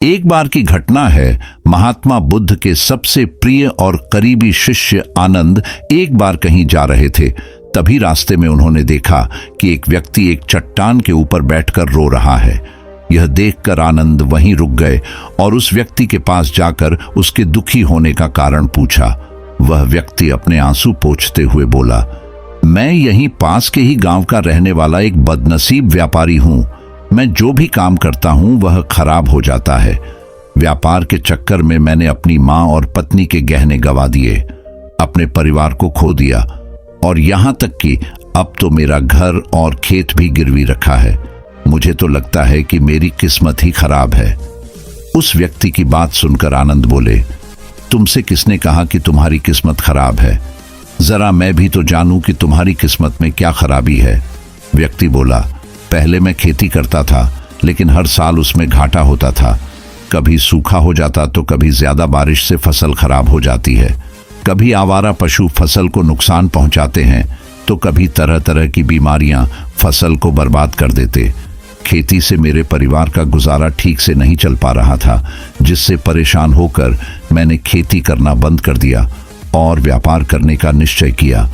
एक बार की घटना है। महात्मा बुद्ध के सबसे प्रिय और करीबी शिष्य आनंद एक बार कहीं जा रहे थे। तभी रास्ते में उन्होंने देखा कि एक व्यक्ति एक चट्टान के ऊपर बैठकर रो रहा है। यह देखकर आनंद वहीं रुक गए और उस व्यक्ति के पास जाकर उसके दुखी होने का कारण पूछा। वह व्यक्ति अपने आंसू पोंछते हुए बोला, मैं यहीं पास के ही गांव का रहने वाला एक बदनसीब व्यापारी हूं। मैं जो भी काम करता हूं वह खराब हो जाता है। व्यापार के चक्कर में मैंने अपनी मां और पत्नी के गहने गंवा दिए, अपने परिवार को खो दिया और यहां तक कि अब तो मेरा घर और खेत भी गिरवी रखा है। मुझे तो लगता है कि मेरी किस्मत ही खराब है। उस व्यक्ति की बात सुनकर आनंद बोले, तुमसे किसने कहा कि तुम्हारी किस्मत खराब है? जरा मैं भी तो जानूं कि तुम्हारी किस्मत में क्या खराबी है। व्यक्ति बोला, पहले मैं खेती करता था, लेकिन हर साल उसमें घाटा होता था। कभी सूखा हो जाता तो कभी ज्यादा बारिश से फसल खराब हो जाती है। कभी आवारा पशु फसल को नुकसान पहुंचाते हैं तो कभी तरह तरह की बीमारियां फसल को बर्बाद कर देते। खेती से मेरे परिवार का गुजारा ठीक से नहीं चल पा रहा था, जिससे परेशान होकर मैंने खेती करना बंद कर दिया और व्यापार करने का निश्चय किया।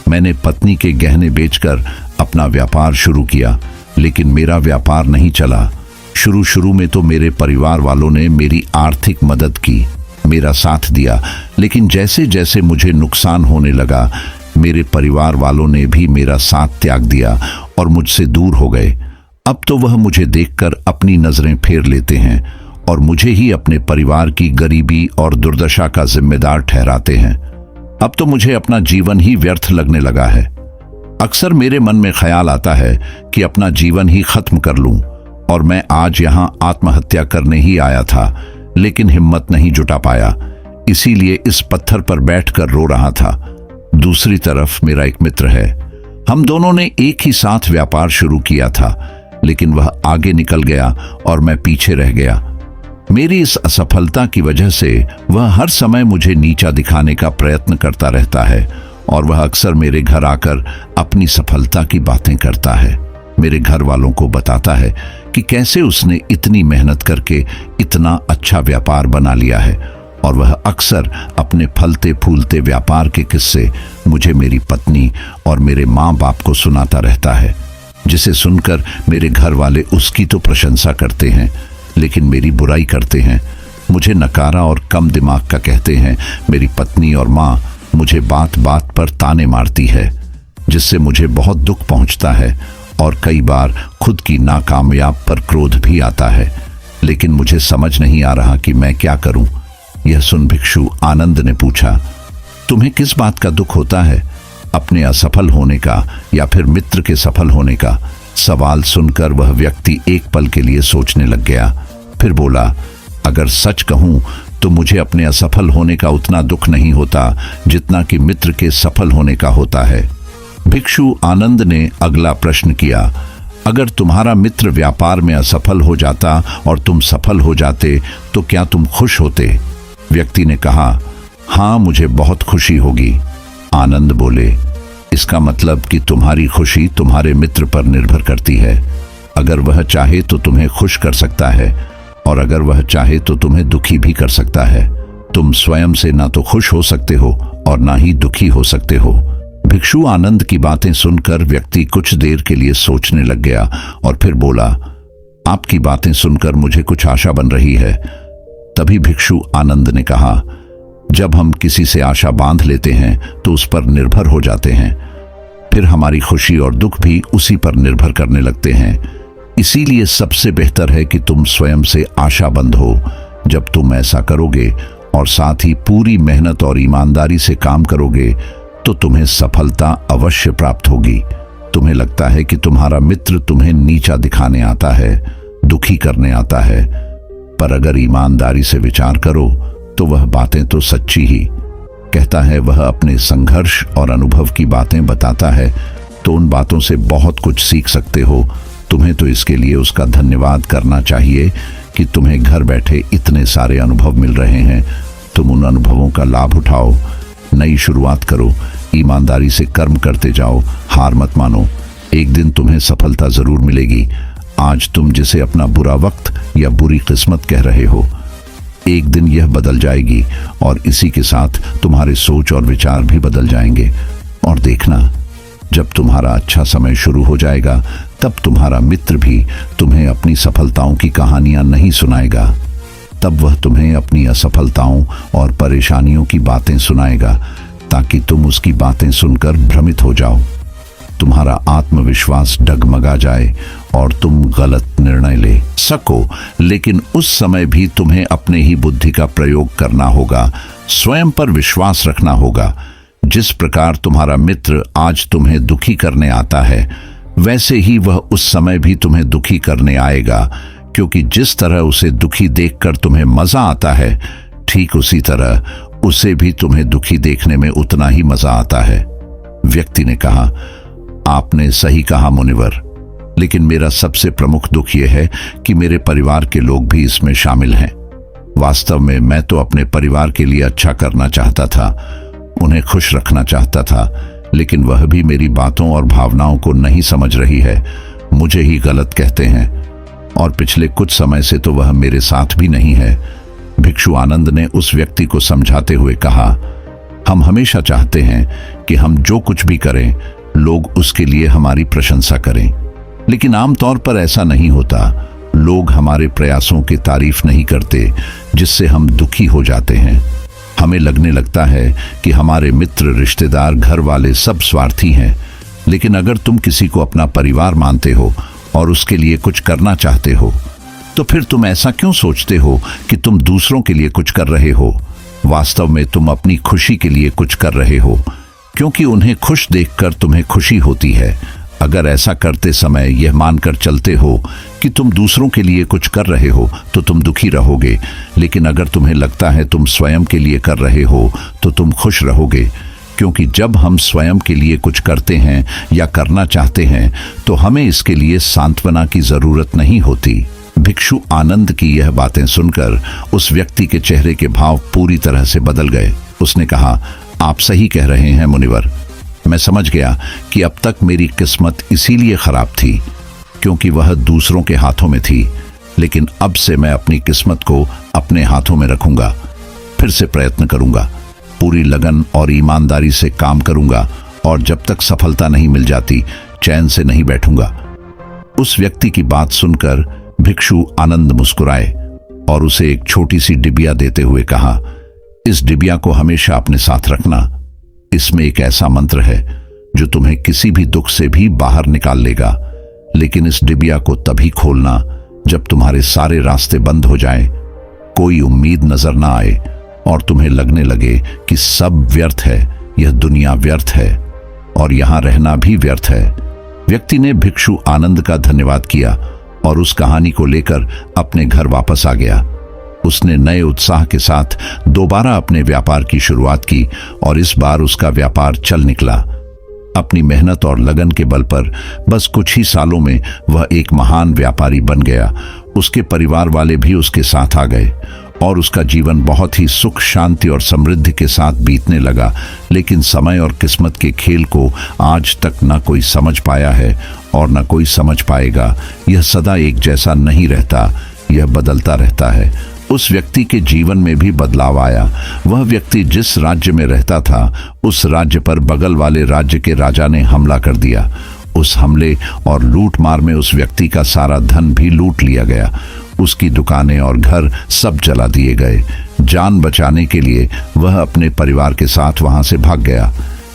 मैंने पत्नी के गहने बेचकर अपना व्यापार शुरू किया, लेकिन मेरा व्यापार नहीं चला। शुरू में तो मेरे परिवार वालों ने मेरी आर्थिक मदद की, मेरा साथ दिया, लेकिन जैसे जैसे मुझे नुकसान होने लगा, मेरे परिवार वालों ने भी मेरा साथ त्याग दिया और मुझसे दूर हो गए। अब तो वह मुझे देखकर अपनी नजरें फेर लेते हैं और मुझे ही अपने परिवार की गरीबी और दुर्दशा का जिम्मेदार ठहराते हैं। अब तो मुझे अपना जीवन ही व्यर्थ लगने लगा है। अक्सर मेरे मन में ख्याल आता है कि अपना जीवन ही खत्म कर लूं, और मैं आज यहाँ आत्महत्या करने ही आया था, लेकिन हिम्मत नहीं जुटा पाया, इसीलिए इस पत्थर पर बैठकर रो रहा था। दूसरी तरफ मेरा एक मित्र है। हम दोनों ने एक ही साथ व्यापार शुरू किया था, लेकिन वह आगे निकल गया और मैं पीछे रह गया। मेरी इस असफलता की वजह से वह हर समय मुझे नीचा दिखाने का प्रयत्न करता रहता है और वह अक्सर मेरे घर आकर अपनी सफलता की बातें करता है। मेरे घर वालों को बताता है कि कैसे उसने इतनी मेहनत करके इतना अच्छा व्यापार बना लिया है, और वह अक्सर अपने फलते फूलते व्यापार के किस्से मुझे, मेरी पत्नी और मेरे माँ बाप को सुनाता रहता है, जिसे सुनकर मेरे घर वाले उसकी तो प्रशंसा करते हैं, लेकिन मेरी बुराई करते हैं। मुझे नकारा और कम दिमाग का कहते हैं। मेरी पत्नी और माँ मुझे बात बात पर ताने मारती है, जिससे मुझे बहुत दुख पहुंचता है और कई बार खुद की नाकामयाब पर क्रोध भी आता है, लेकिन मुझे समझ नहीं आ रहा कि मैं क्या करूं। यह सुन भिक्षु आनंद ने पूछा, तुम्हें किस बात का दुख होता है? अपने असफल होने का या फिर मित्र के सफल होने का? सवाल सुनकर वह व्यक्ति एक पल के लिए सोचने लग गया, फिर बोला, अगर सच कहूं तो मुझे अपने असफल होने का उतना दुख नहीं होता जितना कि मित्र के सफल होने का होता है। भिक्षु आनंद ने अगला प्रश्न किया, अगर तुम्हारा मित्र व्यापार में असफल हो जाता और तुम सफल हो जाते तो क्या तुम खुश होते? व्यक्ति ने कहा, हाँ, मुझे बहुत खुशी होगी। आनंद बोले, इसका मतलब कि तुम्हारी खुशी तुम्हारे मित्र पर निर्भर करती है। अगर वह चाहे तो तुम्हें खुश कर सकता है, और अगर वह चाहे तो तुम्हें दुखी भी कर सकता है। तुम स्वयं से ना तो खुश हो सकते हो और ना ही दुखी हो सकते हो। भिक्षु आनंद की बातें सुनकर व्यक्ति कुछ देर के लिए सोचने लग गया और फिर बोला, आपकी बातें सुनकर मुझे कुछ आशा बन रही है। तभी भिक्षु आनंद ने कहा, जब हम किसी से आशा बांध लेते हैं तो उस पर निर्भर हो जाते हैं, फिर हमारी खुशी और दुख भी उसी पर निर्भर करने लगते हैं। इसीलिए सबसे बेहतर है कि तुम स्वयं से आशाबंद हो। जब तुम ऐसा करोगे और साथ ही पूरी मेहनत और ईमानदारी से काम करोगे तो तुम्हें सफलता अवश्य प्राप्त होगी। तुम्हें लगता है कि तुम्हारा मित्र तुम्हें नीचा दिखाने आता है, दुखी करने आता है, पर अगर ईमानदारी से विचार करो तो वह बातें तो सच्ची ही कहता है। वह अपने संघर्ष और अनुभव की बातें बताता है, तो उन बातों से बहुत कुछ सीख सकते हो। तुम्हें तो इसके लिए उसका धन्यवाद करना चाहिए कि तुम्हें घर बैठे इतने सारे अनुभव मिल रहे हैं। तुम उन अनुभवों का लाभ उठाओ, नई शुरुआत करो, ईमानदारी से कर्म करते जाओ, हार मत मानो। एक दिन तुम्हें सफलता जरूर मिलेगी। आज तुम जिसे अपना बुरा वक्त या बुरी किस्मत कह रहे हो, एक दिन यह बदल जाएगी और इसी के साथ तुम्हारे सोच और विचार भी बदल जाएंगे। और देखना, जब तुम्हारा अच्छा समय शुरू हो जाएगा तब तुम्हारा मित्र भी तुम्हें अपनी सफलताओं की कहानियां नहीं सुनाएगा। तब वह तुम्हें अपनी असफलताओं और परेशानियों की बातें सुनाएगा ताकि तुम उसकी बातें सुनकर भ्रमित हो जाओ, तुम्हारा आत्मविश्वास डगमगा जाए और तुम गलत निर्णय ले सको। लेकिन उस समय भी तुम्हें अपने ही बुद्धि का प्रयोग करना होगा, स्वयं पर विश्वास रखना होगा। जिस प्रकार तुम्हारा मित्र आज तुम्हें दुखी करने आता है, वैसे ही वह उस समय भी तुम्हें दुखी करने आएगा, क्योंकि जिस तरह उसे दुखी देखकर तुम्हें मजा आता है, ठीक उसी तरह उसे भी तुम्हें दुखी देखने में उतना ही मजा आता है। व्यक्ति ने कहा, आपने सही कहा मुनिवर, लेकिन मेरा सबसे प्रमुख दुख यह है कि मेरे परिवार के लोग भी इसमें शामिल हैं। वास्तव में मैं तो अपने परिवार के लिए अच्छा करना चाहता था, उन्हें खुश रखना चाहता था, लेकिन वह भी मेरी बातों और भावनाओं को नहीं समझ रही है, मुझे ही गलत कहते हैं और पिछले कुछ समय से तो वह मेरे साथ भी नहीं है। भिक्षु आनंद ने उस व्यक्ति को समझाते हुए कहा, हम हमेशा चाहते हैं कि हम जो कुछ भी करें लोग उसके लिए हमारी प्रशंसा करें, लेकिन आमतौर पर ऐसा नहीं होता। लोग हमारे प्रयासों की तारीफ नहीं करते, जिससे हम दुखी हो जाते हैं। हमें लगने लगता है कि हमारे मित्र, रिश्तेदार, घर वाले सब स्वार्थी हैं। लेकिन अगर तुम किसी को अपना परिवार मानते हो और उसके लिए कुछ करना चाहते हो, तो फिर तुम ऐसा क्यों सोचते हो कि तुम दूसरों के लिए कुछ कर रहे हो? वास्तव में तुम अपनी खुशी के लिए कुछ कर रहे हो, क्योंकि उन्हें खुश देखकर तुम्हें खुशी होती है। अगर ऐसा करते समय यह मानकर चलते हो कि तुम दूसरों के लिए कुछ कर रहे हो तो तुम दुखी रहोगे, लेकिन अगर तुम्हें लगता है तुम स्वयं के लिए कर रहे हो तो तुम खुश रहोगे, क्योंकि जब हम स्वयं के लिए कुछ करते हैं या करना चाहते हैं तो हमें इसके लिए सांत्वना की जरूरत नहीं होती। भिक्षु आनंद की यह बातें सुनकर उस व्यक्ति के चेहरे के भाव पूरी तरह से बदल गए। उसने कहा, आप सही कह रहे हैं मुनिवर, मैं समझ गया कि अब तक मेरी किस्मत इसीलिए खराब थी क्योंकि वह दूसरों के हाथों में थी, लेकिन अब से मैं अपनी किस्मत को अपने हाथों में रखूंगा। फिर से प्रयत्न करूंगा, पूरी लगन और ईमानदारी से काम करूंगा और जब तक सफलता नहीं मिल जाती चैन से नहीं बैठूंगा। उस व्यक्ति की बात सुनकर भिक्षु आनंद मुस्कुराए और उसे एक छोटी सी डिबिया देते हुए कहा, इस डिबिया को हमेशा अपने साथ रखना। इसमें एक ऐसा मंत्र है जो तुम्हें किसी भी दुख से भी बाहर निकाल लेगा, लेकिन इस डिबिया को तभी खोलना जब तुम्हारे सारे रास्ते बंद हो जाएं, कोई उम्मीद नजर ना आए और तुम्हें लगने लगे कि सब व्यर्थ है, यह दुनिया व्यर्थ है और यहां रहना भी व्यर्थ है। व्यक्ति ने भिक्षु आनंद का धन्यवाद किया और उस कहानी को लेकर अपने घर वापस आ गया। उसने नए उत्साह के साथ दोबारा अपने व्यापार की शुरुआत की और इस बार उसका व्यापार चल निकला। अपनी मेहनत और लगन के बल पर बस कुछ ही सालों में वह एक महान व्यापारी बन गया। उसके परिवार वाले भी उसके साथ आ गए और उसका जीवन बहुत ही सुख, शांति और समृद्धि के साथ बीतने लगा। लेकिन समय और किस्मत के खेल को आज तक न कोई समझ पाया है और न कोई समझ पाएगा। यह सदा एक जैसा नहीं रहता, यह बदलता रहता है। उस व्यक्ति के जीवन में भी बदलाव आया। वह व्यक्ति जिस राज्य में रहता था उस राज्य पर बगल वाले राज्य के राजा ने हमला कर दिया। उस हमले और लूट मार में उस व्यक्ति का सारा धन भी लूट लिया गया। उसकी दुकानें और घर सब जला दिए गए। जान बचाने के लिए वह अपने परिवार के साथ वहां से भाग गया।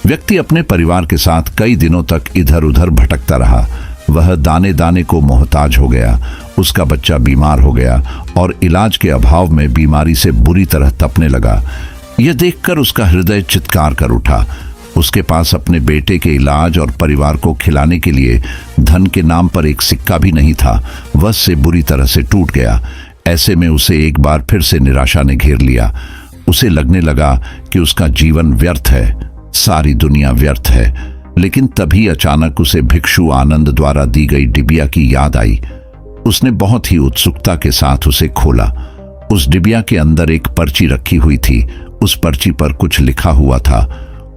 व्यक्ति अपने परिवार के साथ कई दिनों तक इधर उधर भटकता रहा। वह दाने दाने को मोहताज हो गया। उसका बच्चा बीमार हो गया और इलाज के अभाव में बीमारी से बुरी तरह तपने लगा। यह देखकर उसका हृदय चित्कार कर उठा। उसके पास अपने बेटे के इलाज और परिवार को खिलाने के लिए धन के नाम पर एक सिक्का भी नहीं था। वह से बुरी तरह से टूट गया। ऐसे में उसे एक बार फिर से निराशा ने घेर लिया। उसे लगने लगा कि उसका जीवन व्यर्थ है, सारी दुनिया व्यर्थ है। लेकिन तभी अचानक उसे भिक्षु आनंद द्वारा दी गई डिबिया की याद आई। उसने बहुत ही उत्सुकता के साथ उसे खोला। उस डिबिया के अंदर एक पर्ची रखी हुई थी। उस पर्ची पर कुछ लिखा हुआ था।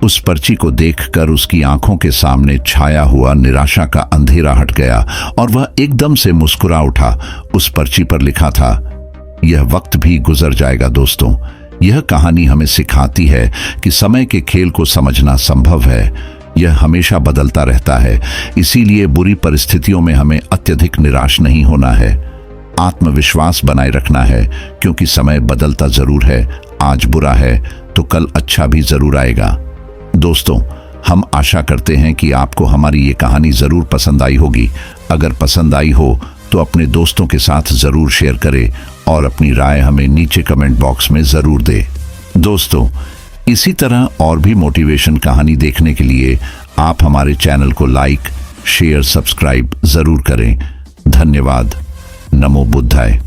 उस पर्ची को देखकर उसकी आंखों के सामने छाया हुआ निराशा का अंधेरा हट गया और वह एकदम से मुस्कुरा उठा। उस पर्ची पर लिखा था, यह वक्त भी गुजर जाएगा दोस्तों। यह कहानी हमें सिखाती है कि समय के खेल को समझना संभव है। यह हमेशा बदलता रहता है, इसीलिए बुरी परिस्थितियों में हमें अत्यधिक निराश नहीं होना है। आत्मविश्वास बनाए रखना है, क्योंकि समय बदलता जरूर है। आज बुरा है तो कल अच्छा भी जरूर आएगा। दोस्तों, हम आशा करते हैं कि आपको हमारी ये कहानी जरूर पसंद आई होगी। अगर पसंद आई हो तो अपने दोस्तों के साथ जरूर शेयर करें और अपनी राय हमें नीचे कमेंट बॉक्स में जरूर दें। दोस्तों, इसी तरह और भी मोटिवेशन कहानी देखने के लिए आप हमारे चैनल को लाइक, शेयर, सब्सक्राइब जरूर करें। धन्यवाद। नमो बुद्धाय।